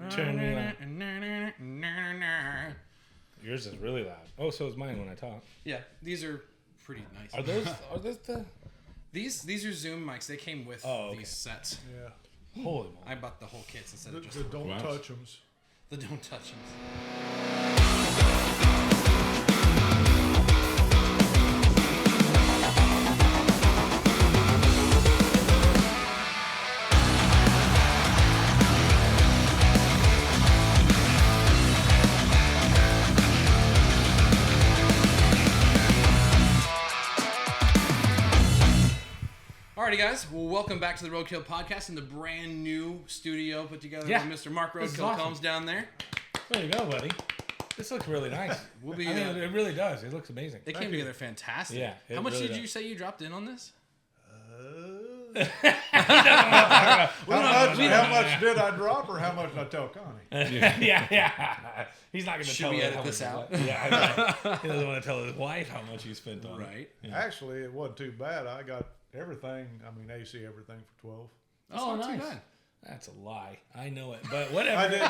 Turn me on. Yours is really loud. Oh, so is mine when I talk. Yeah, these are pretty nice. Are those the... These are Zoom mics. They came with these sets. Yeah. Holy moly. I bought the whole kits instead of just The don't touch 'ems. the don't touch them. Alrighty, guys. Well, welcome back to the Roadkill Podcast in the brand new studio put together by Mr. Mark Roadkill awesome. Combs down there. There you go, buddy. This looks really nice. We'll be. I mean, it really does. It looks amazing. They came together fantastic. Yeah, How much really did you does. say you dropped in on this? How much did I drop, or how much did I tell Connie? yeah. He's not going to Should tell we her edit how this much out? Yeah, right. He doesn't want to tell his wife how much he spent on it. Right. Yeah. Actually, it wasn't too bad. I got everything. I mean, AC everything for 12. That's Oh, not too nice. bad. That's a lie. I know it, but whatever. I did.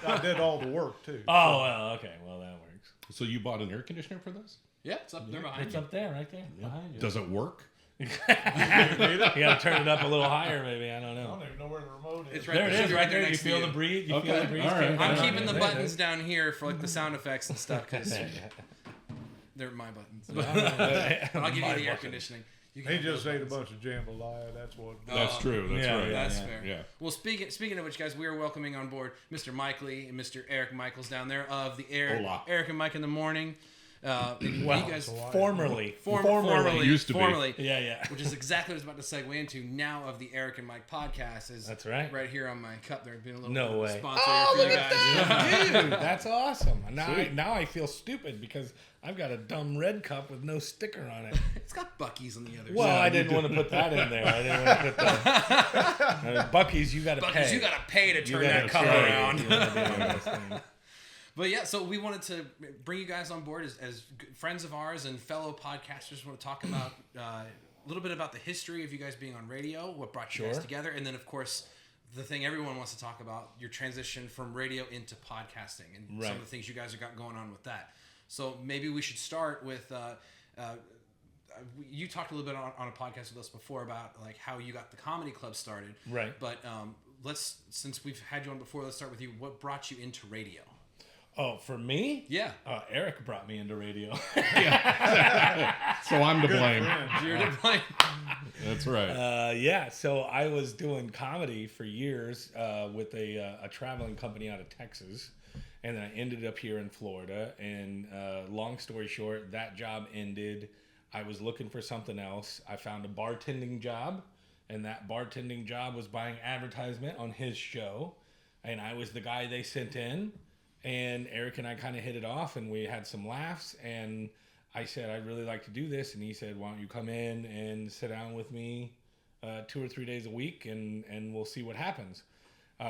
I did all the work too. Oh, well, okay. Well, that works. So you bought an air conditioner for this? Yeah, it's up there behind It's you. up there, right there, behind you. Does it work? You got to turn it up a little higher, maybe. I don't I know. don't even know where the remote is. It's right There it should is, be right there. You next to feel the breeze. You feel the breeze. All right. coming I'm down. keeping the There it buttons is. down here for like the sound effects and stuff because they're my buttons. But I'll give you the air conditioning. You can He have just those ate a buttons. bunch of jambalaya. That's what. That's true. That's yeah, right. yeah. That's fair. Yeah. Well, speaking of which, guys, we are welcoming on board Mr. Mike Lee and Mr. Eric Michaels down there of the Hola. Eric and Mike in the Morning. Well, you guys formerly. formerly Used to be. formerly, Yeah. which is exactly what I was about to segue into. Now of the Eric and Mike podcast is That's right. right here on my cup. There's been a little No bit of a way. sponsor Oh, here for look you at guys. that, dude! That's awesome. Sweet. Now I feel stupid because I've got a dumb red cup with no sticker on it. It's got Buc-ee's on the other Well, side. I didn't want to put that in there. I didn't want to put that. Buc-ee's, you got to Buc-ee's, pay. you gotta pay to turn gotta that cup pay around. if you wanna do one of those things. But yeah, so we wanted to bring you guys on board as good friends of ours and fellow podcasters. We want to talk about a little bit about the history of you guys being on radio, what brought you guys Sure. together, and then of course the thing everyone wants to talk about, your transition from radio into podcasting and some Right. of the things you guys have got going on with that. So maybe we should start with you talked a little bit on a podcast with us before about like how you got the comedy club started. Right. But since we've had you on before, let's start with you. What brought you into radio? Oh, for me? Yeah. Eric brought me into radio. So I'm to blame. You're to blame. That's right. Yeah, so I was doing comedy for years with a traveling company out of Texas, and then I ended up here in Florida. And long story short, that job ended. I was looking for something else. I found a bartending job, and that bartending job was buying advertisement on his show, and I was the guy they sent in. And Eric and I kind of hit it off, and we had some laughs, and I said, I'd really like to do this. And he said, why don't you come in and sit down with me 2 or 3 days a week, and we'll see what happens.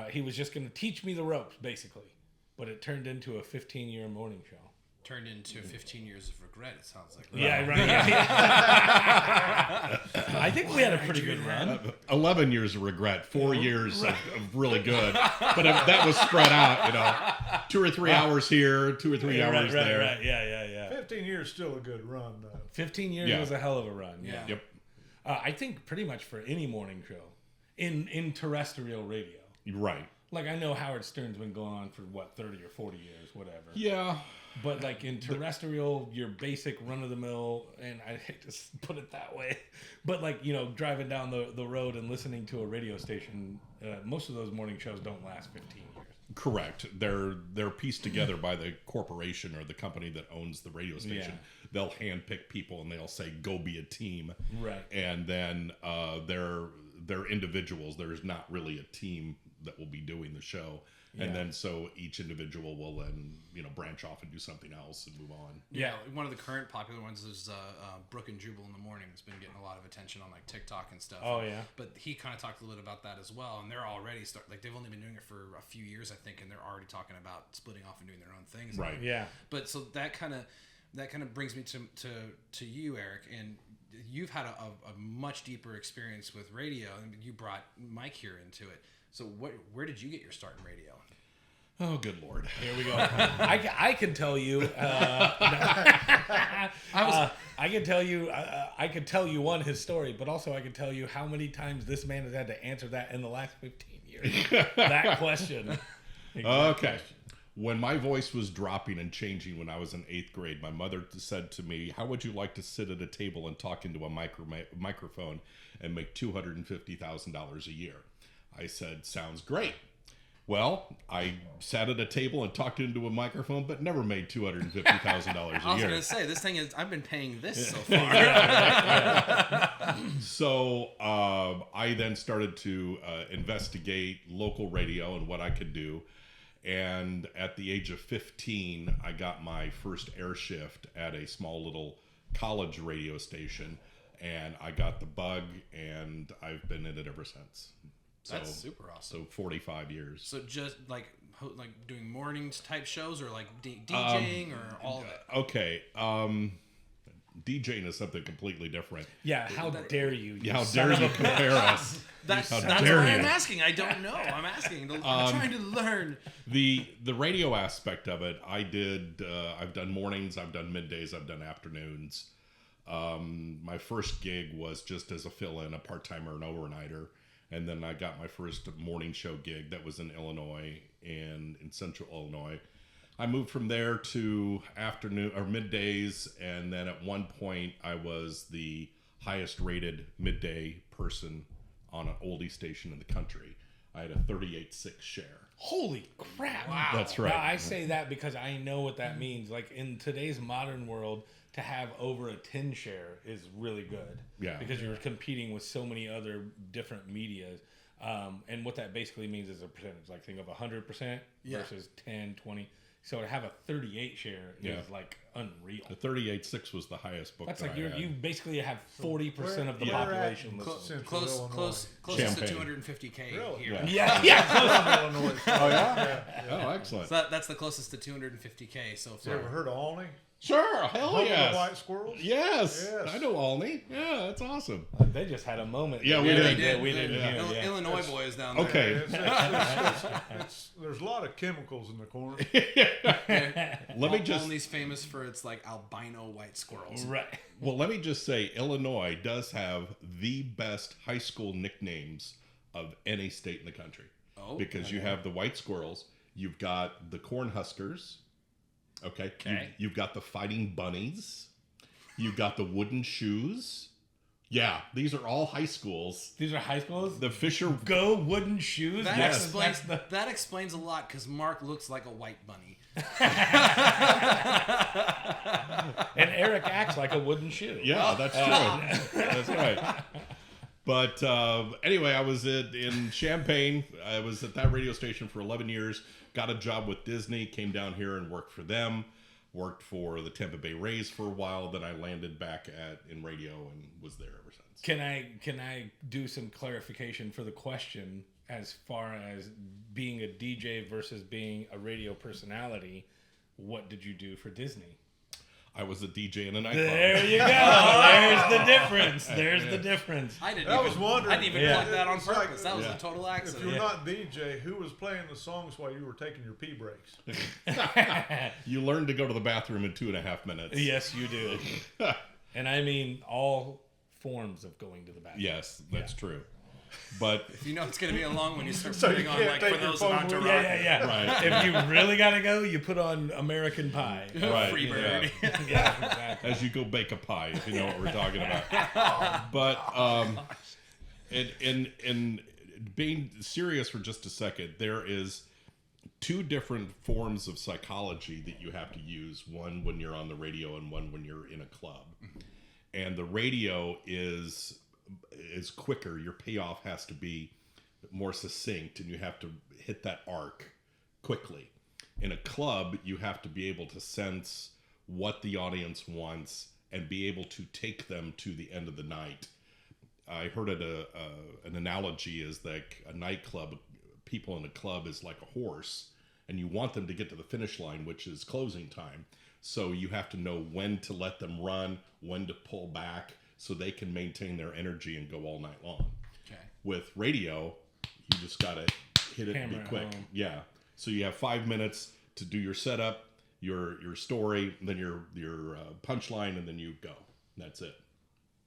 He was just going to teach me the ropes, basically. But it turned into a 15-year morning show. Turned into 15 years of regret, it sounds like. Yeah, right. Yeah. I think we had a pretty good run. 11 years of regret, 4 years of really good. But if that was spread out, 2 or 3 hours here, 2 or 3 hours there. Right. Yeah. 15 years still a good run, though. 15 years Yeah. was a hell of a run. Yeah. Yeah. Yep. I think pretty much for any morning show in terrestrial radio. Right. Like, I know Howard Stern's been going on for, 30 or 40 years, whatever. Yeah. But, like, in terrestrial, your basic run-of-the-mill, and I hate to put it that way, but, like, driving down the road and listening to a radio station, most of those morning shows don't last 15 years. Correct. They're pieced together by the corporation or the company that owns the radio station. Yeah. They'll handpick people and they'll say, go be a team. Right. And then they're individuals. There's not really a team that will be doing the show. And Yeah. then so each individual will then, branch off and do something else and move on. Yeah, one of the current popular ones is Brooke and Jubal in the Morning. It's been getting a lot of attention on like TikTok and stuff. Oh, yeah. But he kind of talked a little bit about that as well, and they're already they've only been doing it for a few years, I think, and they're already talking about splitting off and doing their own things. Right. Yeah. But so that kind of brings me to you, Eric, and you've had a much deeper experience with radio, and you brought Mike here into it. So where did you get your start in radio? Oh, good Lord. Here we go. I can tell you. I can tell you. I can tell you his story, but also I can tell you how many times this man has had to answer that in the last 15 years. That question. Okay. When my voice was dropping and changing when I was in 8th grade, my mother said to me, "How would you like to sit at a table and talk into a microphone and make $250,000 a year?" I said, "Sounds great." Well, I sat at a table and talked into a microphone, but never made $250,000 a year. I was going to say, this thing is, I've been paying this so far. So I then started to investigate local radio and what I could do. And at the age of 15, I got my first air shift at a small little college radio station. And I got the bug, and I've been in it ever since. That's super awesome. So 45 years. So just like doing mornings type shows, or like DJing, or all of it? Okay. DJing is something completely different. Yeah, how dare you? How dare you compare us? That's How why dare I'm you. asking. I don't know. I'm asking. I'm trying to learn. The radio aspect of it, I did. I've done mornings. I've done middays. I've done afternoons. My first gig was just as a fill-in, a part-timer, an overnighter. And then I got my first morning show gig that was in Illinois and in Central Illinois. I moved from there to afternoon or middays, and then at one point I was the highest rated midday person on an oldie station in the country. I had a 38.6 share. Holy crap! Wow. That's right. Now, I say that because I know what that means. Like in today's modern world, to have over a 10 share is really good. Yeah. Because you're competing with so many other different medias. And what that basically means is a percentage. Like think of 100% versus 10, 20. So to have a 38 share is like unreal. The 38.6 was the highest book. That's that like I had. you basically have 40% of the Where at population. in listening. Central Illinois? Close to Champaign. 250K Really? here. Yeah. Yeah. Illinois. Oh yeah. Oh, excellent. So that's the closest to 250K so You far. ever heard of Alney? Sure. Hell Home of the yes. White Squirrels? Yes. Yes. I know Alney. Yeah, that's awesome. They just had a moment. Yeah, we Yeah, did. they did. that we didn't Yeah. hear. Yeah. Illinois boys down there. Okay. There's a lot of chemicals in the corn. Let me just Olney's famous for its like albino white squirrels. Right. Well, let me just say, Illinois does have the best high school nicknames of any state in the country. Oh, Because you have the White Squirrels, you've got the Cornhuskers, okay? Okay. You've got the Fighting Bunnies, you've got the Wooden Shoes. Yeah, these are all high schools. These are high schools. The Fisher. Go wooden shoes. That Yes. explains that explains a lot because Mark looks like a white bunny. And Eric acts like a wooden shoe. Yeah, that's true. That's right. But anyway, I was in Champaign. I was at that radio station for 11 years. Got a job with Disney. Came down here and worked for them. Worked for the Tampa Bay Rays for a while. Then I landed back in radio and was there ever since. Can I do some clarification for the question as far as being a DJ versus being a radio personality? What did you do for Disney? I was a DJ in a nightclub. There you go. There's the difference. There's the difference. I didn't. I even, was wondering. I didn't even Yeah. plug that on It's like- purpose. That was Yeah. a total If accident. you're not DJ, who was playing the songs while you were taking your pee breaks? You learned to go to the bathroom in 2.5 minutes. Yes, you do. And I mean all forms of going to the bathroom. Yes, that's true. But If you know it's gonna be a long one, you start So you putting on can't like take for your those phone not to with you? rock. Yeah. Right. If you really gotta go, you put on American Pie. Right, Free yeah. bird. Yeah, exactly. as you go bake a pie, if you know what we're talking about. But in being serious for just a second, there is two different forms of psychology that you have to use. One when you're on the radio and one when you're in a club. And the radio is quicker. Your payoff has to be more succinct, and you have to hit that arc quickly. In a club, you have to be able to sense what the audience wants and be able to take them to the end of the night. I heard an analogy is like a nightclub, people in a club is like a horse, and you want them to get to the finish line, which is closing time. So you have to know when to let them run, when to pull back, so they can maintain their energy and go all night long. Okay. With radio, you just gotta hit it and be Hammer it quick. home. Yeah. So you have 5 minutes to do your setup, your story, then your punchline, and then you go. That's it.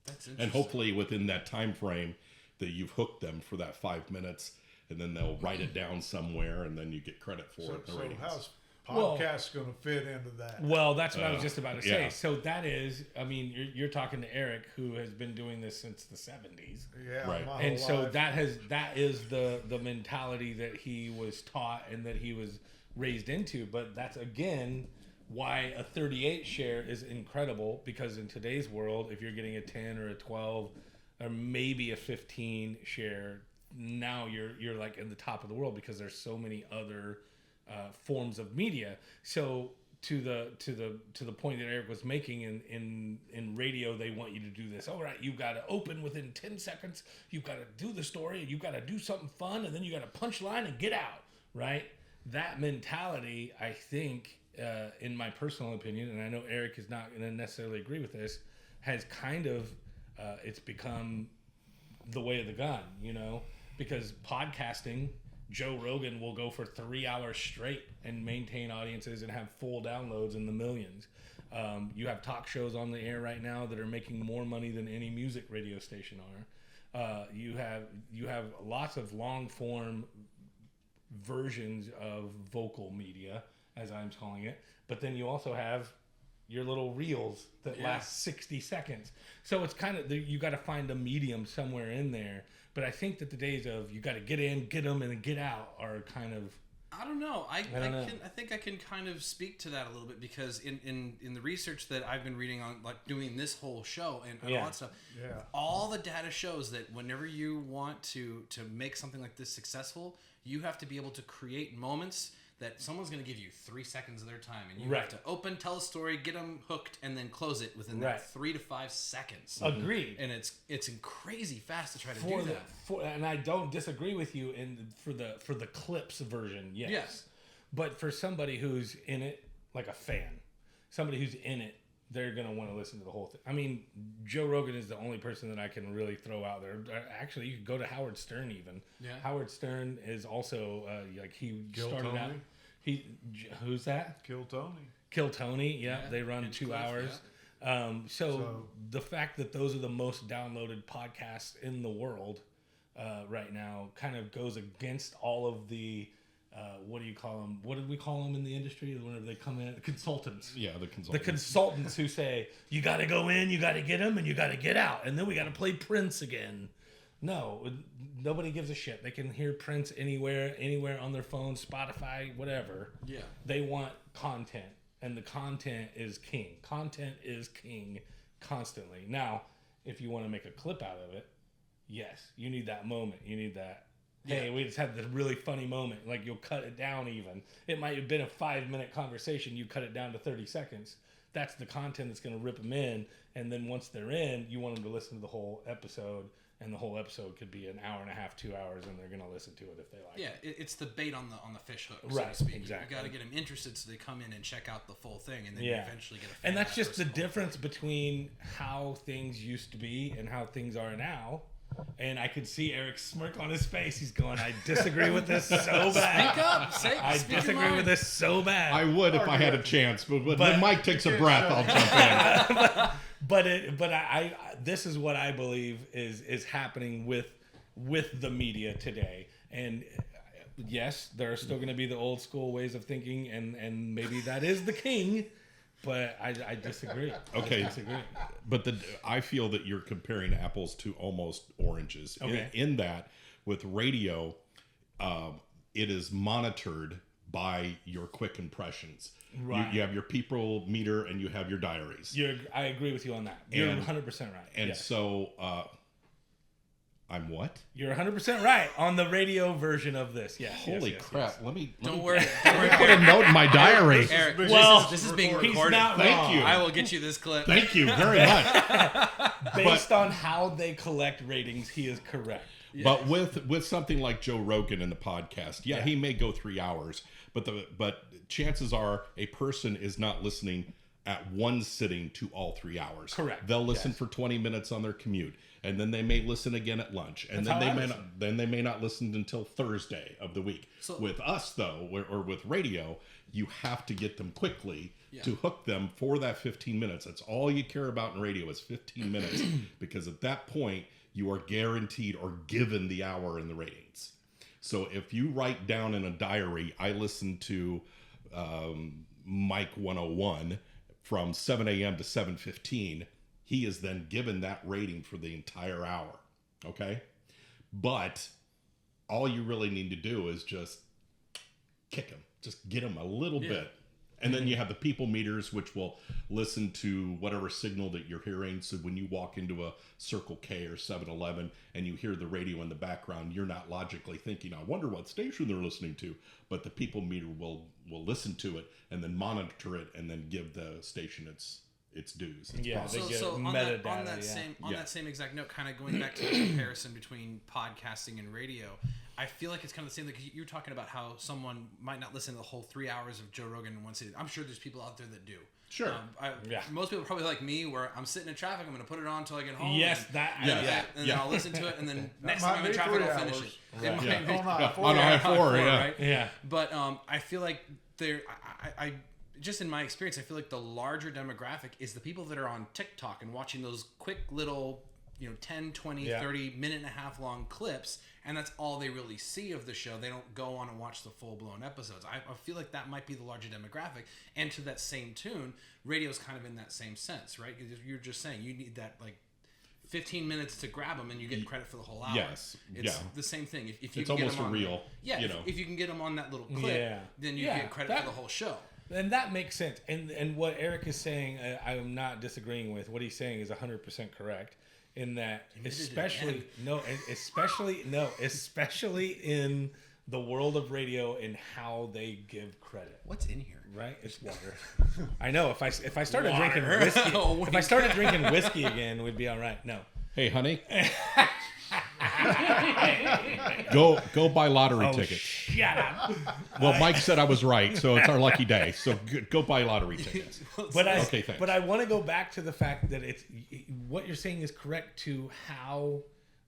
That's interesting. And hopefully within that time frame that you've hooked them for that 5 minutes, and then they'll write it down somewhere, and then you get credit for it. In the So ratings. how's podcasts going to fit into that? Well, that's what I was just about to say. yeah. So that is, I mean, you're talking to Eric, who has been doing this since the 70s. Yeah, Right. my And whole so life. that is the mentality that he was taught and that he was raised into. But that's again why a 38 share is incredible, because in today's world, if you're getting a 10 or a 12 or maybe a 15 share, now you're like in the top of the world, because there's so many other forms of media. So to the point that Eric was making, in radio, they want you to do this. All right, you've got to open within 10 seconds. You've got to do the story. You've got to do something fun, and then you got to punchline and get out. Right? That mentality, I think, in my personal opinion, and I know Eric is not going to necessarily agree with this, has kind of it's become the way of the gun. Because podcasting, Joe Rogan will go for 3 hours straight and maintain audiences and have full downloads in the millions. You have talk shows on the air right now that are making more money than any music radio station are. You have lots of long form versions of vocal media, as I'm calling it, but then you also have your little reels that last 60 seconds. So it's kind of, you got to find a medium somewhere in there. But I think that the days of you got to get in, get them, and then get out are kind of. I don't know. I know. think I can kind of speak to that a little bit, because in the research that I've been reading on, like, doing this whole show and all that stuff, all the data shows that whenever you want to make something like this successful, you have to be able to create moments that someone's going to give you 3 seconds of their time, and you have to open, tell a story, get them hooked, and then close it within that 3 to 5 seconds. Agreed. And it's crazy fast to try to do that. And I don't disagree with you for the clips version. Yes. But for somebody who's in it, like a fan, somebody who's in it, they're going to want to listen to the whole thing. I mean, Joe Rogan is the only person that I can really throw out there. Actually, you could go to Howard Stern even. Yeah. Howard Stern is also, he started out. Who's that? Kill Tony. Kill Tony, yeah. They run 2 hours. Yeah. So the fact that those are the most downloaded podcasts in the world right now kind of goes against all of the what do you call them? What did we call them in the industry whenever they come in? Consultants. Yeah, the consultants. The consultants who say, you got to go in, you got to get them, and you got to get out. And then we got to play Prince again. No, nobody gives a shit. They can hear Prince anywhere on their phone, Spotify, whatever. Yeah. They want content, and the content is king. Content is king constantly. Now, if you want to make a clip out of it, yes, you need that moment. You need that. Hey, we just had this really funny moment. Like, you'll cut it down even. It might have been a 5-minute conversation. You cut it down to 30 seconds. That's the content that's going to rip them in. And then once they're in, you want them to listen to the whole episode. And the whole episode could be an hour and a half, 2 hours, and they're going to listen to it if they like it. Yeah, it's the bait on the fish hook, so to speak. Exactly. You got to get them interested so they come in and check out the full thing, and then you eventually get a fan. And that's just the difference between how things used to be and how things are now. And I could see Eric's smirk on his face. He's going, I disagree with this so bad. Speak up. I disagree with this so bad. I would if I had a chance, but when Mike takes a breath, I'll jump in. But I this is what I believe is happening with the media today. And yes, there are still going to be the old school ways of thinking, and maybe that is the king. But I disagree. Okay, I disagree. But I feel that you're comparing apples to almost oranges. Okay. In that, with radio, it is monitored by your quick impressions. Right. You have your people meter and you have your diaries. I agree with you on that. You're 100% right. And so, I'm what? You're 100% right on the radio version of this. Yes. Holy crap! Yes. Let me Don't worry. put a note in my diary. Eric, this is being recorded. He's not Thank wrong. you. I will get you this clip. Thank you very much. Based on how they collect ratings, he is correct. Yes. But with something like Joe Rogan in the podcast, he may go 3 hours, but chances are a person is not listening at one sitting to all 3 hours. Correct. They'll listen for 20 minutes on their commute. and then they may listen again at lunch, and then they may not listen until Thursday of the week. So, with us though, or with radio, you have to get them quickly to hook them for that 15 minutes. That's all you care about in radio is 15 minutes, because at that point you are guaranteed or given the hour in the ratings. So if you write down in a diary, I listen to Mike 101 from 7 a.m. to 7:15, he is then given that rating for the entire hour. Okay? But all you really need to do is just kick him. Just get him a little bit. And then you have the people meters, which will listen to whatever signal that you're hearing. So when you walk into a Circle K or 7-Eleven and you hear the radio in the background, you're not logically thinking, I wonder what station they're listening to. But the people meter will listen to it and then monitor it and then give the station its dues. So on that same exact note, kind of going back to the comparison between podcasting and radio, I feel like it's kind of the same. Like you're talking about how someone might not listen to the whole 3 hours of Joe Rogan in one sitting. I'm sure there's people out there that do. Sure. Most people are probably like me, where I'm sitting in traffic. I'm going to put it on until I get home. Yes, and then I'll listen to it, and then next time I'm in traffic, I'll finish it. Right. It might be on I-4, right? Yeah. But I feel like I just in my experience, I feel like the larger demographic is the people that are on TikTok and watching those quick little, 10, 20, 30 minute and a half long clips, and that's all they really see of the show. They don't go on and watch the full-blown episodes. I feel like that might be the larger demographic. And to that same tune, radio's kind of in that same sense, right? You're just saying you need that, 15 minutes to grab them, and you get credit for the whole hour. Yes. It's the same thing. If you it's can almost get them a reel. If you can get them on that little clip, then you get credit for the whole show. And that makes sense. And what Eric is saying, I'm not disagreeing with. What he's saying is 100% correct. In that, especially in the world of radio and how they give credit. What's in here? Right, it's water. I know. If I started drinking whiskey, drinking whiskey again, we'd be all right. No. Hey, honey. Go buy lottery tickets. Shut up. Well, Mike said I was right, so it's our lucky day. So go buy lottery tickets. Okay, thanks. But I want to go back to the fact that it's what you're saying is correct to how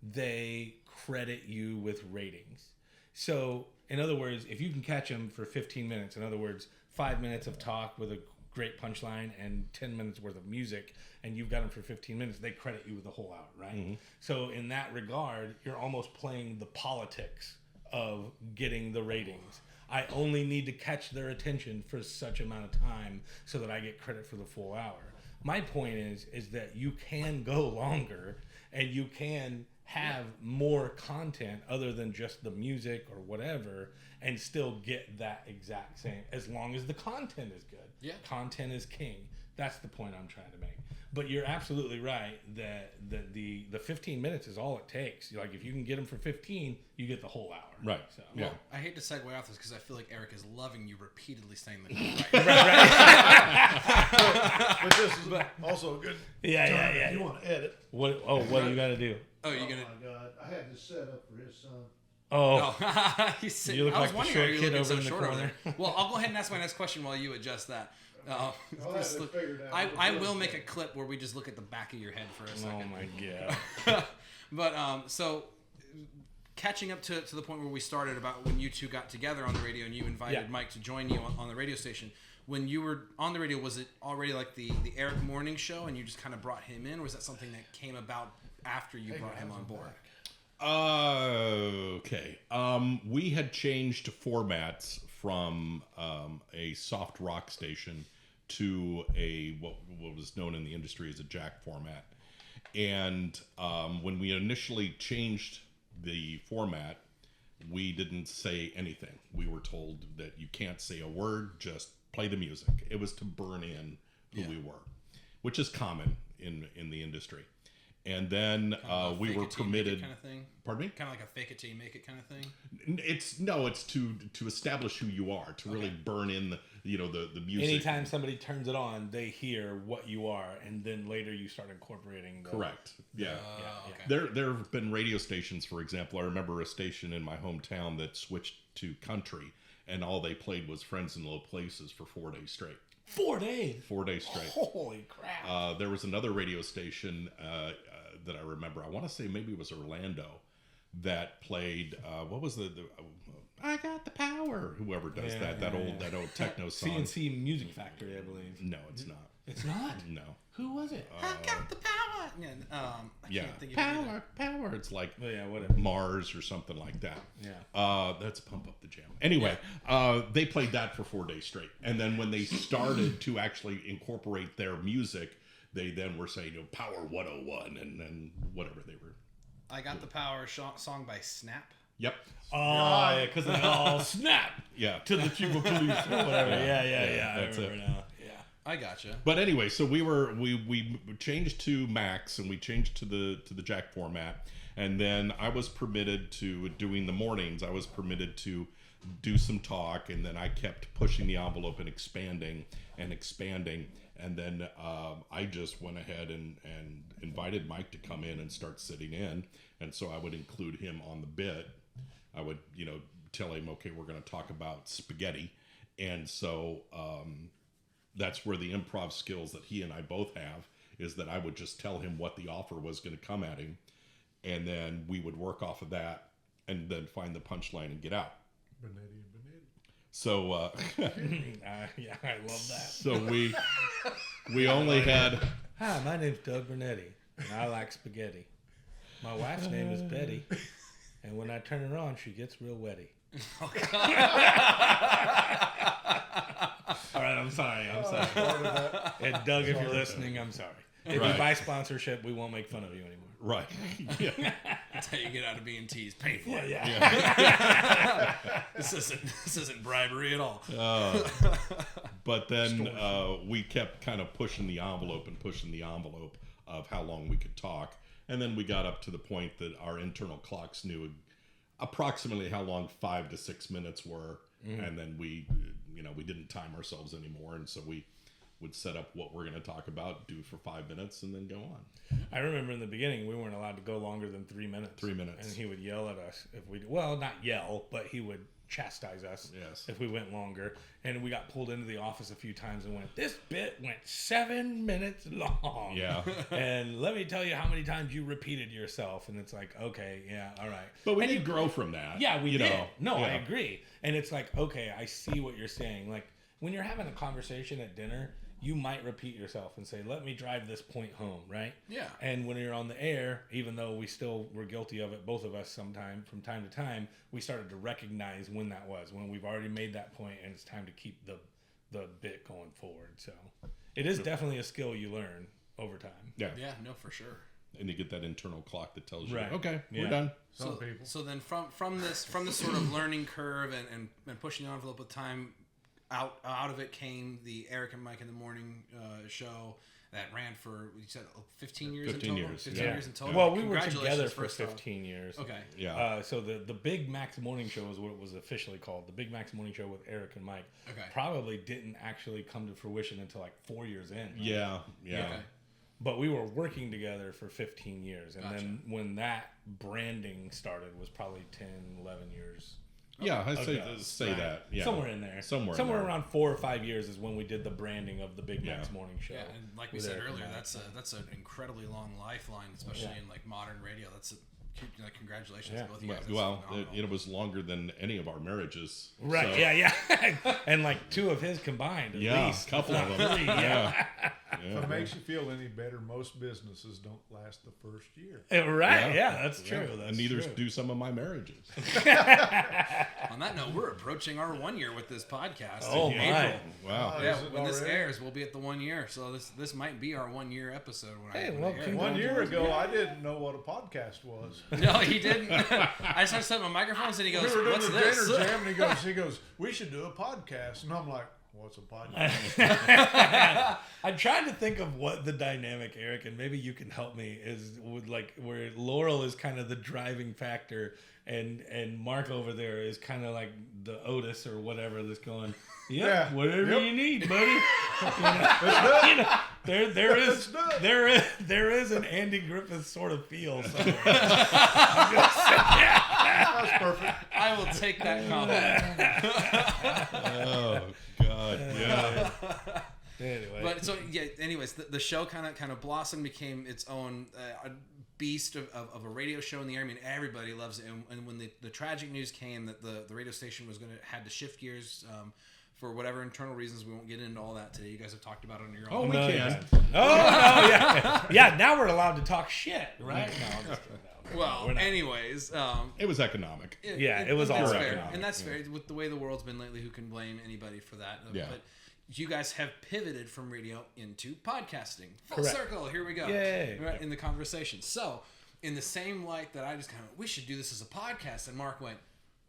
they credit you with ratings. So, in other words, if you can catch them for 15 minutes, in other words, 5 minutes of talk with a great punchline and 10 minutes worth of music, and you've got them for 15 minutes, they credit you with the whole hour, right? Mm-hmm. So in that regard, you're almost playing the politics of getting the ratings. I only need to catch their attention for such amount of time so that I get credit for the full hour. My point is that you can go longer and you can have more content other than just the music or whatever and still get that exact same, as long as the content is good. Yeah. Content is king. That's the point I'm trying to make. But you're absolutely right that the 15 minutes is all it takes. Like if you can get them for 15, you get the whole hour. Right. So, well, I hate to segue off this because I feel like Eric is loving you repeatedly saying that. Right. But this is also a good. Yeah. You want to edit? What? Oh, what do you got to do? Oh, you gonna? Oh my God! I had this set up for his son. Oh, you look like the short kid over in the corner. Well, I'll go ahead and ask my next question while you adjust that. I will make a clip where we just look at the back of your head for a second. Oh my God! But so catching up to the point where we started about when you two got together on the radio and you invited Mike to join you on the radio station. When you were on the radio, was it already like the Eric Morning Show and you just kind of brought him in, or was that something that came about after you brought him on board? Okay. We had changed formats from a soft rock station to a what was known in the industry as a jack format. And when we initially changed the format, we didn't say anything. We were told that you can't say a word, just play the music. It was to burn in who we were, which is common in the industry. And then we were permitted. Kind of thing. Pardon me? Kind of like a fake it till you make it kind of thing. It's to establish who you are, to really burn in the music. Anytime somebody turns it on, they hear what you are, and then later you start incorporating. Correct. Yeah. Okay. There have been radio stations, for example. I remember a station in my hometown that switched to country, and all they played was Friends in Low Places for 4 days straight. 4 days? 4 days straight. Holy crap. There was another radio station that I remember. I want to say maybe it was Orlando that played. What was the I Got the Power? Whoever does that old techno song. CNC Music Factory, I believe. No, it's not. It's not. No. Who was it? I got the power. I can't think of it either. Power. It's like whatever. Mars or something like that. Yeah. That's Pump Up the Jam. Anyway, they played that for 4 days straight, and then when they started to actually incorporate their music, they then were saying, Power 101, and then whatever they were. I Got the Power song by Snap. Yep. Oh, yeah, because they all snap to the chief of police or whatever. Yeah. That's I remember it. now. Yeah. I gotcha. But anyway, so we changed to Max, and we changed to the Jack format, and then I was permitted to doing the mornings. I was permitted to do some talk, and then I kept pushing the envelope and expanding, and then I just went ahead and invited Mike to come in and start sitting in, and so I would include him on the bit. I would tell him, okay, we're going to talk about spaghetti, and so that's where the improv skills that he and I both have is that I would just tell him what the offer was going to come at him, and then we would work off of that and then find the punchline and get out. Benetti. So Yeah, I love that. so we only had Hi, my name's Doug Bernetti, and I like spaghetti. My wife's name is Betty, and when I turn her on, she gets real wetty. All right, I'm sorry. And Doug, if you're listening, I'm sorry. If Right. you buy sponsorship, we won't make fun of you anymore. right. Yeah. That's how you get out of being teased. Pay for it. Yeah. This isn't bribery at all. But then we kept kind of pushing the envelope of how long we could talk. And then we got up to the point that our internal clocks knew approximately how long 5 to 6 minutes were. Mm-hmm. And then we didn't time ourselves anymore. And so we would set up what we're going to talk about, do for 5 minutes, and then go on. I remember in the beginning, we weren't allowed to go longer than 3 minutes. 3 minutes. And he would yell at us if we, well, not yell, but he would chastise us if we went longer. And we got pulled into the office a few times and went, this bit went 7 minutes long. Yeah. And let me tell you how many times you repeated yourself. And it's like, okay, yeah, all right. But we did grow from that. Yeah, we did. No, Yeah. I agree. And it's like, okay, I see what you're saying. Like, when you're having a conversation at dinner, you might repeat yourself and say, let me drive this point home, right? Yeah. And when you're on the air, even though we still were guilty of it, both of us from time to time, we started to recognize when that was, when we've already made that point and it's time to keep the bit going forward. So it is definitely a skill you learn over time. Yeah. Yeah, no, for sure. And you get that internal clock that tells you, Right. okay, Yeah. we're done. Some people. So then from this sort of learning curve and pushing the envelope with time, out of it came the Eric and Mike in the Morning show that ran for, you said 15 years 15 in total? years. 15 Yeah. years in total. Well, we were Congratulations, together for first off. 15 years. Okay. Yeah. So the Big Max Morning Show is what it was officially called. The Big Max Morning Show with Eric and Mike. Okay. Probably didn't actually come to fruition until like 4 years in. Right? Yeah. Okay. But we were working together for 15 years. And Gotcha. then when that branding started was probably 10, 11 years. Yeah, I say ago, say right? that. Yeah. Somewhere in there. Somewhere in there. around 4 or 5 years is when we did the branding of the Big Max Yeah. Morning Show. Yeah, and like we with said Eric and earlier, Mike. that's an incredibly long lifeline, especially in like modern radio. Congratulations Yeah. to both of you guys. That's Well, phenomenal. it was longer than any of our marriages. Right, So, yeah. And like 2 of his combined, at Yeah, least. a couple if of not them. 3, Yeah. If it makes you feel any better, most businesses don't last the first year. Right, yeah, that's true. Yeah. That's And neither true. do some of my marriages. On that note, we're approaching our 1 year with this podcast. Oh, in my. April. Wow. Oh, Yeah, Is it when this already? airs, we'll be at the 1 year. So this might be our 1 year episode. Hey, when well, it airs. congrats. 1 year ago, I didn't know what a podcast was. No, he didn't. I started setting my microphones and he We goes, were doing "What's the this?" dinner jam, and he goes, we should do a podcast. And I'm like, what's a podcast? I'm trying to think of what the dynamic, Eric, and maybe you can help me, is with like where Laurel is kind of the driving factor and Mark over there is kind of like the Otis or whatever that's going, Yeah. whatever Yep. you need, buddy. Let's do it. There is an Andy Griffith sort of feel somewhere. That's perfect. I will take that compliment. Oh God. Yeah. Anyway, But so yeah. Anyways, the show kind of blossomed, became its own beast of a radio show in the air. I mean, everybody loves it. And when the tragic news came that the radio station was had to shift gears for whatever internal reasons, we won't get into all that today. You guys have talked about it on your own. Oh, we can. Yeah. Now we're allowed to talk shit, right? No, I'm just kidding. No, Well, anyways, It was economic. it was all that's right. fair, and that's fair with the way the world's been lately. Who can blame anybody for that? Yeah. But you guys have pivoted from radio into podcasting. Full Correct. circle. Here we go. Yay. Right in the conversation. So, in the same light that I just kind of we should do this as a podcast, and Mark went,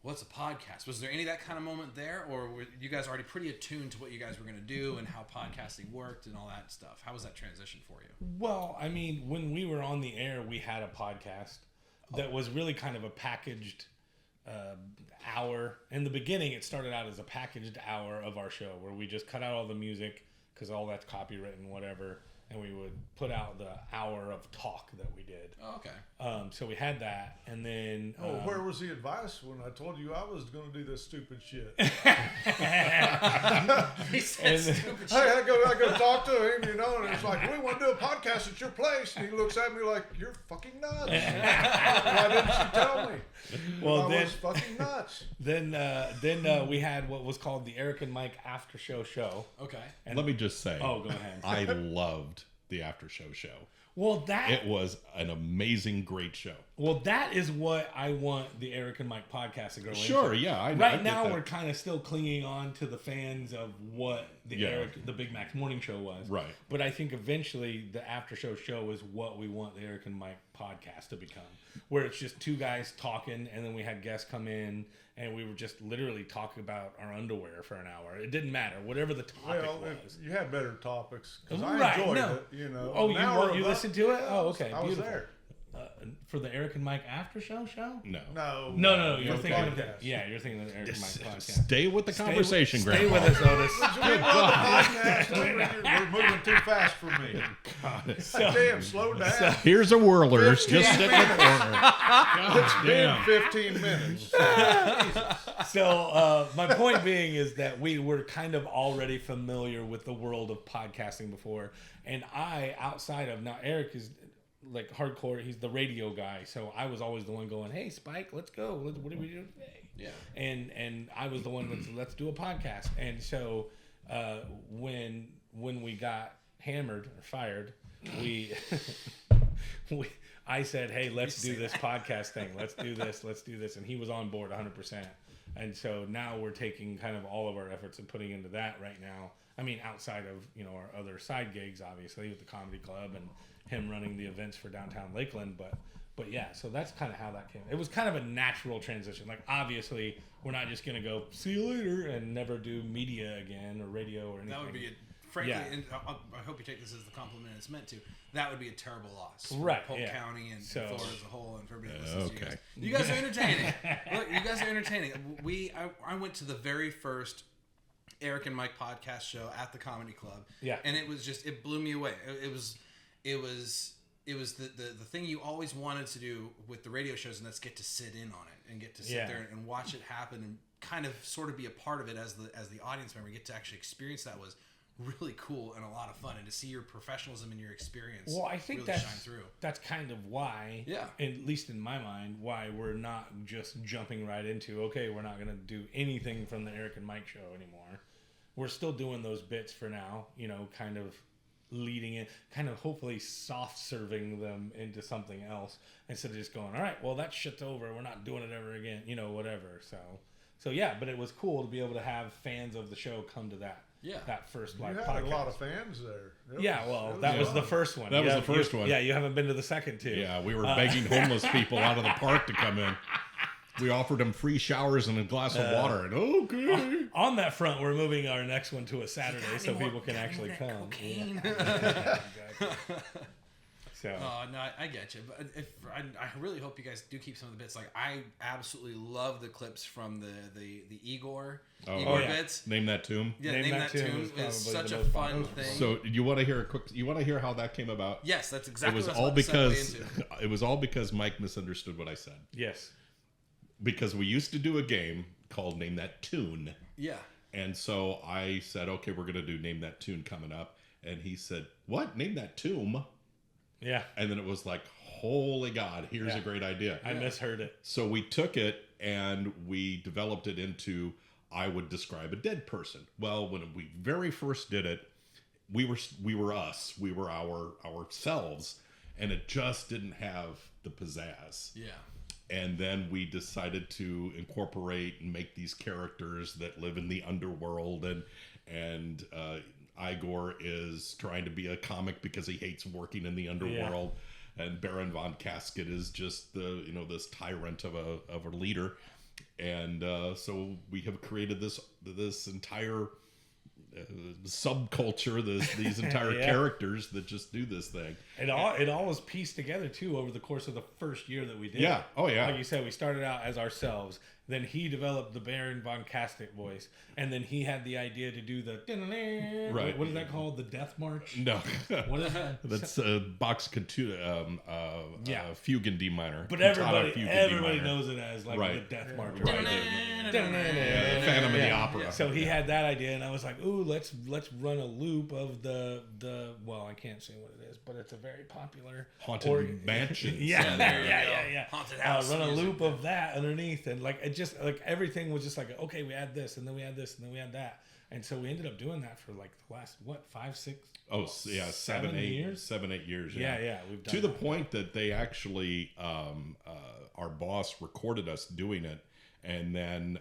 "What's a podcast?" Was there any of that kind of moment there, or were you guys already pretty attuned to what you guys were going to do and how podcasting worked and all that stuff? How was that transition for you? Well, I mean, when we were on the air, we had a podcast that was really kind of a packaged hour. In the beginning, it started out as a packaged hour of our show where we just cut out all the music because all that's copywritten, whatever, and we would put out the hour of talk that we did. Oh, okay. So we had that, and then Where was the advice when I told you I was going to do this stupid shit? He said stupid shit. Hey, I go talk to him, and it's like, we want to do a podcast at your place. And he looks at me like, you're fucking nuts. Why didn't you tell me? Well, I then- was fucking nuts. then we had what was called the Eric and Mike After Show. Okay. And Let me just say, Oh, go ahead. I loved the after show. Well, It was an amazing, great show. that is what I want the Eric and Mike podcast to go Sure, into. yeah. I Right get now, that. we're kind of still clinging on to the fans of what the Big Mac Morning Show was. Right. But I think eventually the after show is what we want the Eric and Mike podcast to become, where it's just two guys talking, and then we had guests come in, and we were just literally talking about our underwear for an hour. It didn't matter, whatever the topic Well, was. you had better topics because I Right, enjoyed no. it. Oh, An hour you of listened to it? yeah, Oh, okay, I was beautiful. there. For the Eric and Mike after show? No. No, You're no thinking of podcast. you're thinking of the Eric and Mike podcast. Stay with the conversation, Stay Grandpa. with us, Otis. We're moving too fast for me. Damn, slow down. Here's a whirlers. Just sit in the corner. It's God been damn. 15 minutes. So my point being is that we were kind of already familiar with the world of podcasting before, and outside of now, Eric is like hardcore. He's the radio guy, so I was always the one going, "Hey, Spike, let's go. What are we doing today?" Yeah. And I was the one let's do a podcast. And so when we got hammered or fired, I said, "Hey, let's do this podcast thing. Let's do this." And he was on board 100%. And so now we're taking kind of all of our efforts and putting into that right now. I mean, outside of, our other side gigs, obviously, with the comedy club and him running the events for downtown Lakeland. But yeah, so that's kind of how that came. It was kind of a natural transition. Like, obviously, we're not just going to go, see you later, and never do media again or radio or anything. That would be frankly, Yeah. and I hope you take this as the compliment it's meant to. That would be a terrible loss for Right, Polk yeah. County and So- Florida as a whole, and for everybody that listens to Okay. you guys. You guys are entertaining. Look, you guys are entertaining. I went to the very first Eric and Mike podcast show at the Comedy Club. Yeah. And it blew me away. It was the thing you always wanted to do with the radio shows, and that's get to sit in on it and get to sit Yeah. there and watch it happen and kind of sort of be a part of it as the audience member. Get to actually experience that was really cool and a lot of fun, and to see your professionalism and your experience Well, I think really shine through. that's kind of why, Yeah. at least in my mind, why we're not just jumping right into, okay, we're not going to do anything from the Eric and Mike show anymore. We're still doing those bits for now, kind of leading it, kind of hopefully soft serving them into something else instead of just going, all right, well, that shit's over. We're not doing it ever again, whatever. So yeah, but it was cool to be able to have fans of the show come to that. Yeah. That first You live had podcast. a lot of fans there. That was the fun. first one. That was the first one. Yeah, you haven't been to the second two. Yeah, we were begging homeless people out of the park to come in. We offered them free showers and a glass of water. And okay. On that front, we're moving our next one to a Saturday so people can actually come. Yeah. Exactly. So No, I get you, but I really hope you guys do keep some of the bits. Like, I absolutely love the clips from the Igor yeah. bits. Name that tomb. Yeah, Name name That that Tune tune is probably is such the a most fun popular. thing. So you want to hear how that came about? Yes, that's exactly It was what I all was about to because segue into. it was all because Mike misunderstood what I said. yes. Because we used to do a game called Name That Tune. Yeah. And so I said, okay, we're going to do Name That Tune coming up. And he said, what? Name That Tomb? Yeah. And then it was like, holy God, here's a great idea. I misheard it. So we took it and we developed it into, I would describe a dead person. Well, when we very first did it, we were us. We were ourselves. And it just didn't have the pizzazz. Yeah. And then we decided to incorporate and make these characters that live in the underworld, and Igor is trying to be a comic because he hates working in the underworld, and Baron von Casket is just this tyrant of a leader, and so we have created this entire subculture, these entire characters that just do this thing. It all was pieced together too over the course of the first year that we did. Yeah. It. Oh yeah. Like you said, we started out as ourselves. Then he developed the Baron von Castet voice, and then he had the idea to do the right. What is that called? The Death March? No. What is that? That's Bach's Fugue in D minor. But Cantata Fugue in D everybody minor. knows it as like Right. the Death March. Right. Yeah, Phantom of the Opera. So he had that idea, and I was like, "Ooh, let's run a loop of the well, I can't say what it is, but it's a very popular Haunted Mansion. Yeah, there you yeah. Haunted house Run a music. loop of that underneath, and like it just like everything was just like, okay, we had this, and then we had this, and then we had that, and so we ended up doing that for like the last 5, 6. Oh yeah, 7, 8 years. 7, 8 years. Yeah, we've done to the that. point that they actually, our boss recorded us doing it, and then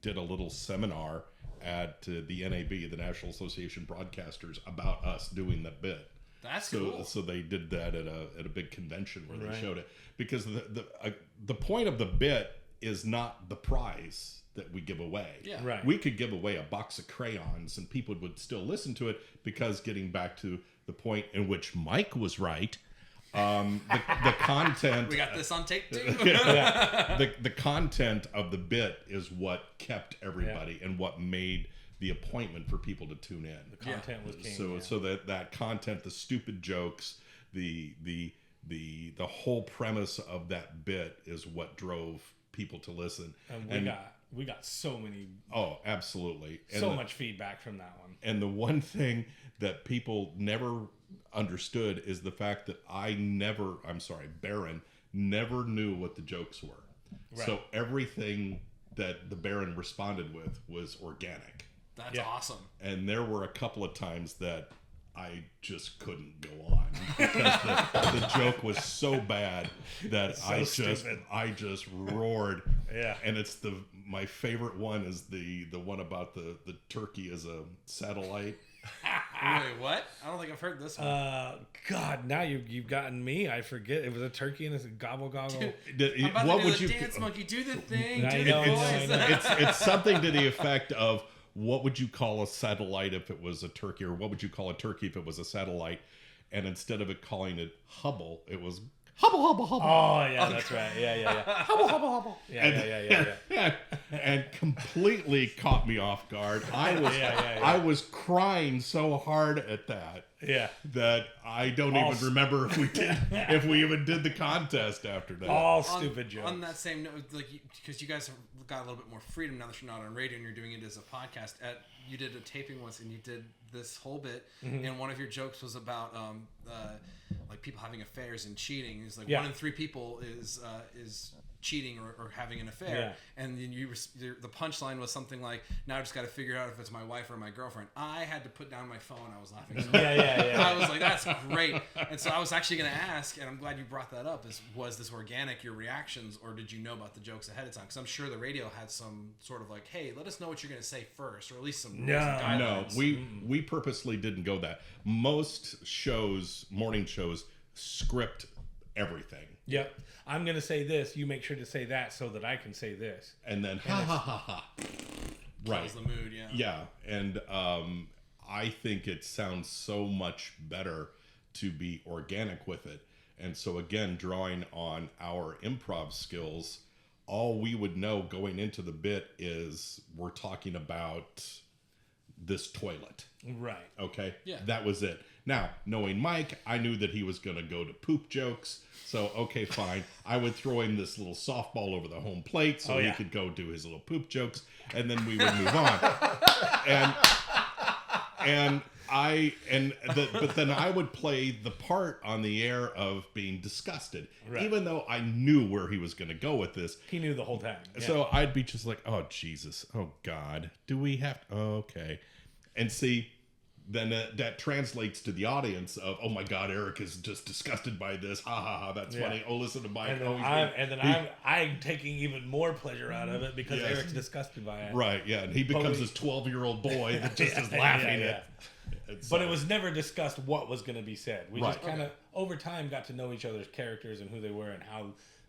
did a little seminar at the NAB, the National Association of Broadcasters, about us doing the bit. That's So, cool. so they did that at a big convention where they Right. showed it, because the point of the bit is not the prize that we give away. Yeah. Right. We could give away a box of crayons and people would still listen to it, because getting back to the point in which Mike was right, the content We got this on tape too. the content of the bit is what kept everybody and what made the appointment for people to tune in. The content was king. So that content, the stupid jokes, the whole premise of that bit is what drove people to listen. And we got so many, Oh, absolutely. And so much feedback from that one. And the one thing that people never understood is the fact that Baron never knew what the jokes were. Right. So everything that the Baron responded with was organic. That's Yeah. awesome. And there were a couple of times that I just couldn't go on because the joke was so bad that stupid. I just roared. Yeah. And it's my favorite one is the one about the turkey as a satellite. Wait, what? I don't think I've heard this one. God, now you've gotten me. I forget. It was a turkey and it's a gobble gobble. I'm about What to do would the you? dance monkey. Do the thing. I Do know, the I voice. know. It's something to the effect of, what would you call a satellite if it was a turkey, or what would you call a turkey if it was a satellite? And instead of it calling it Hubble, it was Hubble, Hubble, Hubble. Oh yeah, that's right. Yeah. Hubble, hubble, hubble. Yeah. And completely caught me off guard. I was crying so hard at that. Yeah. That I don't All even remember if we even did the contest after that. All stupid jokes. On that same note, because you guys have got a little bit more freedom now that you're not on radio and you're doing it as a podcast. You did a taping once, and you did this whole bit, and one of your jokes was about like people having affairs and cheating. It's like 1 in 3 people is cheating or having an affair, and then the punchline was something like, "Now I just got to figure out if it's my wife or my girlfriend." I had to put down my phone. I was laughing. So Yeah. I was like, "That's great." And so I was actually going to ask, and I'm glad you brought that up. Was this organic, your reactions, or did you know about the jokes ahead of time? Because I'm sure the radio had some sort of like, "Hey, let us know what you're going to say first," or at least some No, guidelines. we purposely didn't go that. Most shows, morning shows, script everything. Yep. I'm gonna say this. You make sure to say that so that I can say this. And then ha. Right. Kills the mood, yeah. Yeah, and I think it sounds so much better to be organic with it. And so again, drawing on our improv skills, all we would know going into the bit is we're talking about this toilet. Right. Okay? Yeah. That was it. Now, knowing Mike, I knew that he was going to go to poop jokes. So, okay, fine. I would throw him this little softball over the home plate so he could go do his little poop jokes, and then we would move on. And But then I would play the part on the air of being disgusted, Right. even though I knew where he was going to go with this. He knew the whole time. Yeah. So I'd be just like, oh, Jesus. Oh, God. Do we have to? Oh, okay. And see, then that translates to the audience of, oh, my God, Eric is just disgusted by this. Ha, ha, ha. That's funny. Oh, listen to Mike. I'm taking even more pleasure out of it because Yes. Eric's disgusted by it. Right, yeah. And he becomes this 12-year-old boy that just is laughing at. But it was never discussed what was going to be said. We just Right. kind of, over time, got to know each other's characters and who they were and how,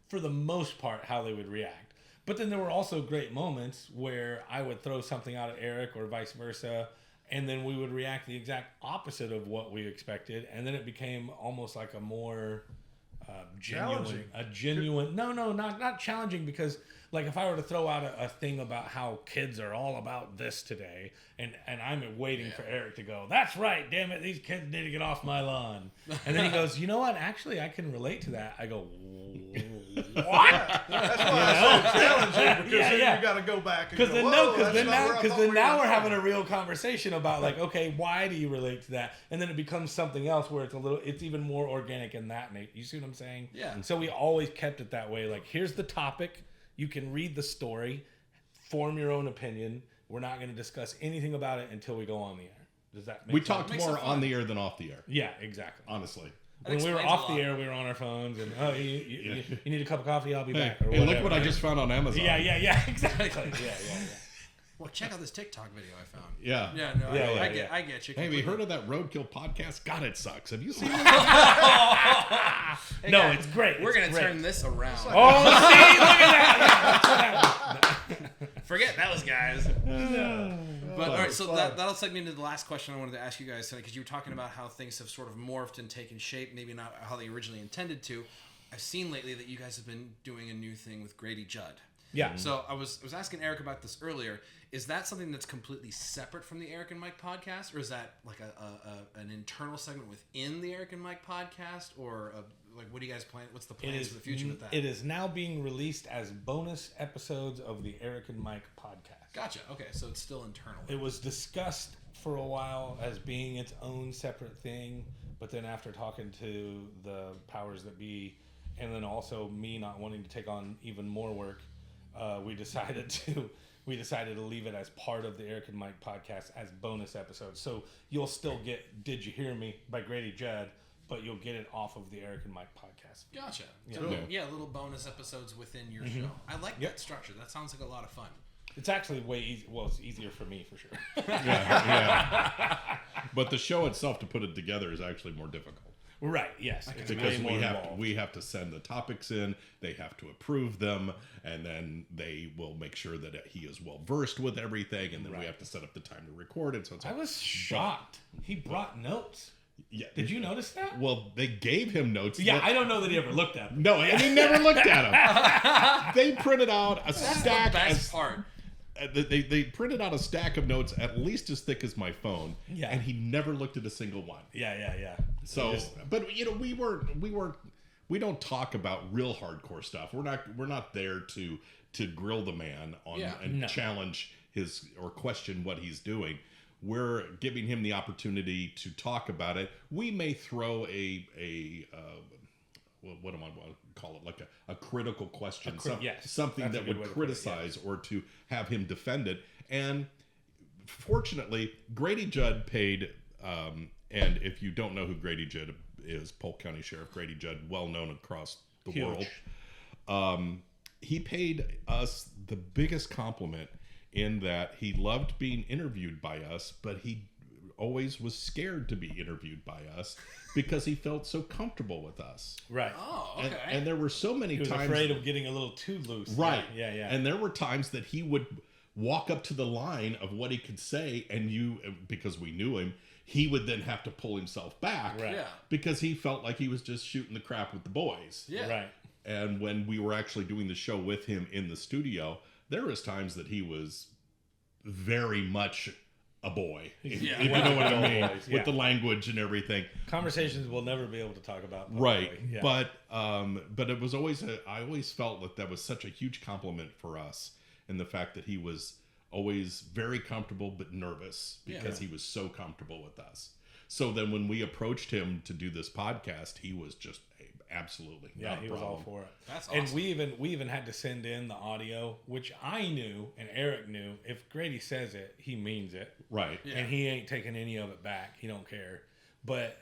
for the most part, how they would react. But then there were also great moments where I would throw something out at Eric or vice versa, and then we would react the exact opposite of what we expected, and then it became almost like a more genuine. No, not challenging, because like if I were to throw out a thing about how kids are all about this today, and I'm waiting for Eric to go, that's right, damn it, these kids need to get off my lawn, and then he goes, you know what? Actually, I can relate to that. I go, what? That's why I said challenging, because then you got to go back and go, Because then now we're having a real conversation about like, okay, why do you relate to that? And then it becomes something else where it's even more organic in that. You see what I'm saying? Yeah. So we always kept it that way. Like, here's the topic. You can read the story, form your own opinion. We're not going to discuss anything about it until we go on the air. Does that make We sense? talked more on the air than off the air. Yeah, exactly. Honestly. When we were off the air, we were on our phones, and you need a cup of coffee? I'll be back. Or and look what I just found on Amazon. Yeah, exactly. yeah. Well, check out this TikTok video I found. Yeah. Yeah, no, I get you. Hey, have you heard of that Roadkill podcast? God, it sucks. Have you seen it? Hey, No, guys, it's great. We're It's gonna great. turn this around. Oh, see, look at that. Forget those guys. But all right, so fun. that'll take me into the last question I wanted to ask you guys tonight, because you were talking about how things have sort of morphed and taken shape, maybe not how they originally intended to. I've seen lately that you guys have been doing a new thing with Grady Judd. Yeah. So I was asking Eric about this earlier. Is that something that's completely separate from the Eric and Mike podcast, or is that like an internal segment within the Eric and Mike podcast, or like what do you guys plan? What's the plans for the future with that? It is now being released as bonus episodes of the Eric and Mike podcast. Gotcha. Okay, so it's still internal. It was discussed for a while as being its own separate thing, but then after talking to the powers that be, and then also me not wanting to take on even more work, we decided to leave it as part of the Eric and Mike podcast as bonus episodes. So you'll still get "Did You Hear Me" by Grady Judd, but you'll get it off of the Eric and Mike podcast. Gotcha. Yeah. So, little bonus episodes within your show. I like that structure. That sounds like a lot of fun. It's actually way easy. Well, it's easier for me for sure. Yeah. But the show itself, to put it together, is actually more difficult. Right. Yes. It's Because way more involved. we have to send the topics in, they have to approve them, and then they will make sure that he is well versed with everything, and then we have to set up the time to record it. So it's I was shocked. He brought notes. Yeah. Did you notice that? Well, they gave him notes. Yeah, I don't know that he ever looked at them. No, and he never looked at them. They printed out a stack. That's the best part. They printed out a stack of notes at least as thick as my phone. Yeah. And he never looked at a single one. Yeah. So, but we don't talk about real hardcore stuff. We're not there to grill the man on and challenge his or question what he's doing. We're giving him the opportunity to talk about it. We may throw what do I want to call it? Like a critical question, something that would criticize or to have him defend it. And fortunately, Grady Judd paid, and if you don't know who Grady Judd is, Polk County Sheriff Grady Judd, well known across the world. He paid us the biggest compliment in that he loved being interviewed by us, but he always was scared to be interviewed by us because he felt so comfortable with us. Right. Oh, okay. And there were so many times... He was afraid of getting a little too loose. Right. Yeah. And there were times that he would walk up to the line of what he could say, and because we knew him, he would then have to pull himself back. Right. Yeah. Because he felt like he was just shooting the crap with the boys. Yeah. Right. And when we were actually doing the show with him in the studio, there was times that he was very much a boy, if you know what I mean, with the language and everything. Conversations we'll never be able to talk about. Right. Yeah. But it was always I always felt that was such a huge compliment for us, in the fact that he was always very comfortable but nervous because he was so comfortable with us. So then when we approached him to do this podcast, he was just absolutely not he a was all problem. for it. That's awesome. And we even had to send in the audio, which I knew and Eric knew. If Grady says it, he means it, Right. Yeah. and he ain't taking any of it back. He don't care. But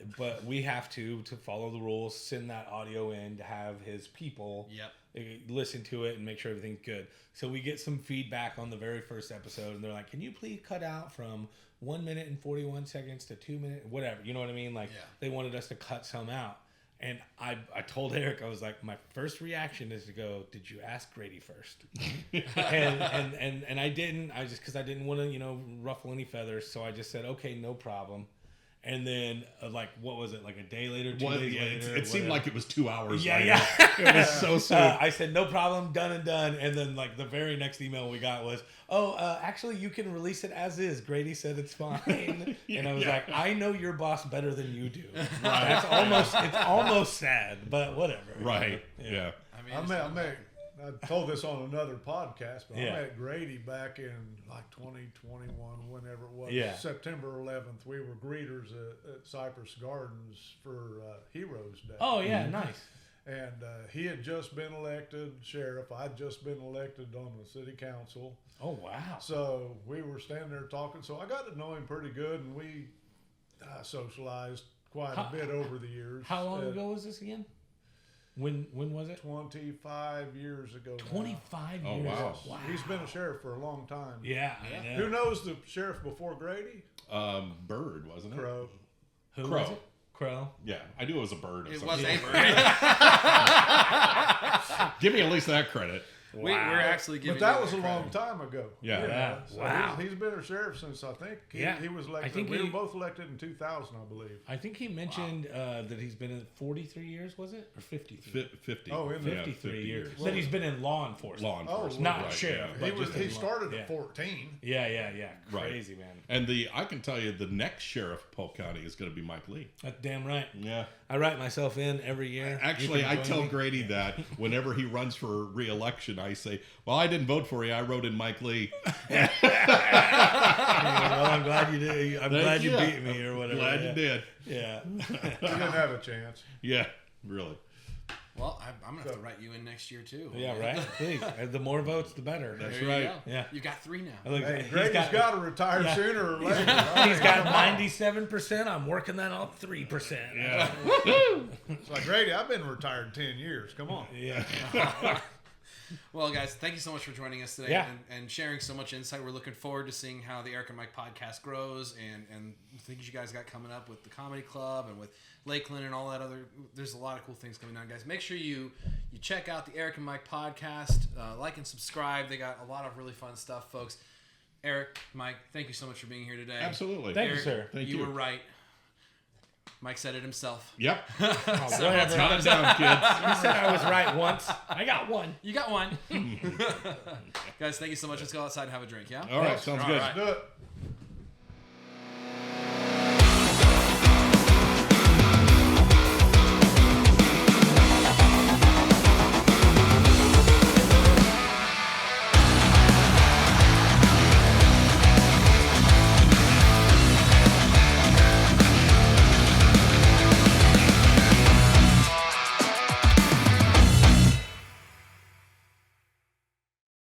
we have to follow the rules, send that audio in to have his people listen to it and make sure everything's good. So we get some feedback on the very first episode, and they're like, "Can you please cut out from 1 minute and 41 seconds to 2 minutes, whatever?" You know what I mean? Like they wanted us to cut some out. And I told Eric, I was like, my first reaction is to go, "Did you ask Grady first?" and I didn't. I just, because I didn't want to, ruffle any feathers. So I just said, "Okay, no problem." And then, like, what was it? Like a day later, 2 days later? It seemed like it was 2 hours Yeah, later. yeah. It was so soon. I said, "No problem, done and done." And then, like, the very next email we got was, actually, you can release it as is. Grady said it's fine. And I was like, "I know your boss better than you do." Right. It's almost sad, but whatever. Right. Yeah. I told this on another podcast, but Yeah. I met Grady back in like 2021, whenever it was. Yeah. September 11th. We were greeters at Cypress Gardens for Heroes Day. Oh, yeah, nice. And he had just been elected sheriff. I'd just been elected on the city council. Oh, wow. So we were standing there talking. So I got to know him pretty good, and we socialized quite a bit over the years. How long ago was this again? When was it? 25 years ago. 25 Oh, years. wow. Wow. He's been a sheriff for a long time. Yeah, I know. Who knows the sheriff before Grady? Bird, wasn't it? Crow. Who Crow. was it? Crow. Yeah, I knew it was a bird. Of It some was sort. a bird. Give me at least that credit. We're actually giving. But that you was a credit. long time ago. Yeah. You know, Yeah. so Wow. He's been a sheriff since I think he was elected. I think we he- were both elected in 2000, I believe. I think he mentioned that he's been in 43 years, was it? Or 53? 50. Oh, in the- 53 years. Well, That he's been in law enforcement. Law enforcement. Not right, sheriff, yeah. but He just in law. started Yeah. at 14. Yeah. Right. Crazy, man. And I can tell you the next sheriff of Polk County is going to be Mike Lee. That's damn right. Yeah. I write myself in every year. Actually, You I can join tell me. Grady that whenever he runs for re-election, I say, "Well, I didn't vote for you. I wrote in Mike Lee." Well, I'm glad you did. I'm glad you you. beat me or whatever. Glad yeah. you did. Yeah. He didn't have a chance. Yeah, really. Well, I'm gonna have to write you in next year too. Yeah, right? Please. The more votes, the better. That's There right. You go. Yeah. You got 3 now. Look, Hey, he's Grady's got to retire sooner or later. He's got 97%. I'm working that on 3%. Yeah. It's like, Grady, I've been retired 10 years. Come on. Yeah. Well, guys, thank you so much for joining us today Yeah. and sharing so much insight. We're looking forward to seeing how the Eric and Mike podcast grows and the things you guys got coming up with the comedy club and with Lakeland and all that other. There's a lot of cool things coming down, guys. Make sure you check out the Eric and Mike podcast. Like and subscribe. They got a lot of really fun stuff, folks. Eric, Mike, thank you so much for being here today. Absolutely. Thank you, Eric, sir. Thank you you. were right. Mike said it himself. Yep. Whatever. Calm down, kids. He said I was right once. I got one. You got one. Guys, thank you so much. Let's go outside and have a drink, yeah? All right, sounds All good. right. Do it.